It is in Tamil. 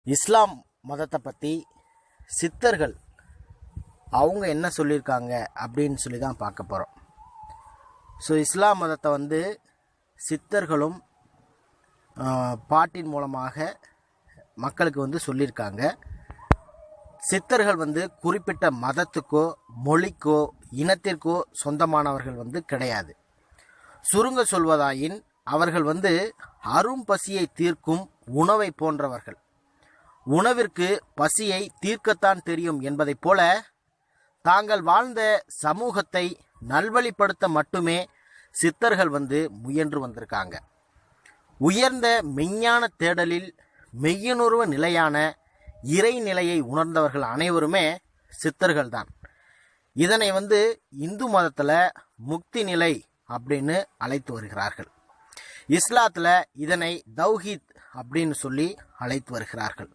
இஸ்லாம் மதத்தை பற்றி சித்தர்கள் அவங்க என்ன சொல்லியிருக்காங்க அப்படின்னு சொல்லி தான் பார்க்க போகிறோம். ஸோ இஸ்லாம் மதத்தை சித்தர்களும் பாட்டின் மூலமாக மக்களுக்கு சொல்லியிருக்காங்க. சித்தர்கள் குறிப்பிட்ட மதத்துக்கோ மொழிக்கோ இனத்திற்கோ சொந்தமானவர்கள் கிடையாது. சுருங்க சொல்வதாயின் அவர்கள் அரும் பசியை தீர்க்கும் உணவை போன்றவர்கள். உணவிற்கு பசியை தீர்க்கத்தான் தெரியும் என்பதைப் போல தாங்கள் வாழ்ந்த சமூகத்தை நல்வழிப்படுத்த மட்டுமே சித்தர்கள் முயன்று வந்திருக்காங்க. உயர்ந்த மெய்ஞான தேடலில் மெய்யுணர்வு நிலையான இறைநிலையை உணர்ந்தவர்கள் அனைவருமே சித்தர்கள் தான். இதனை இந்து மதத்தில் முக்தி நிலை அப்படின்னு அழைத்து வருகிறார்கள். இஸ்லாத்தில் இதனை தௌஹீத் அப்படின்னு சொல்லி அழைத்து வருகிறார்கள்.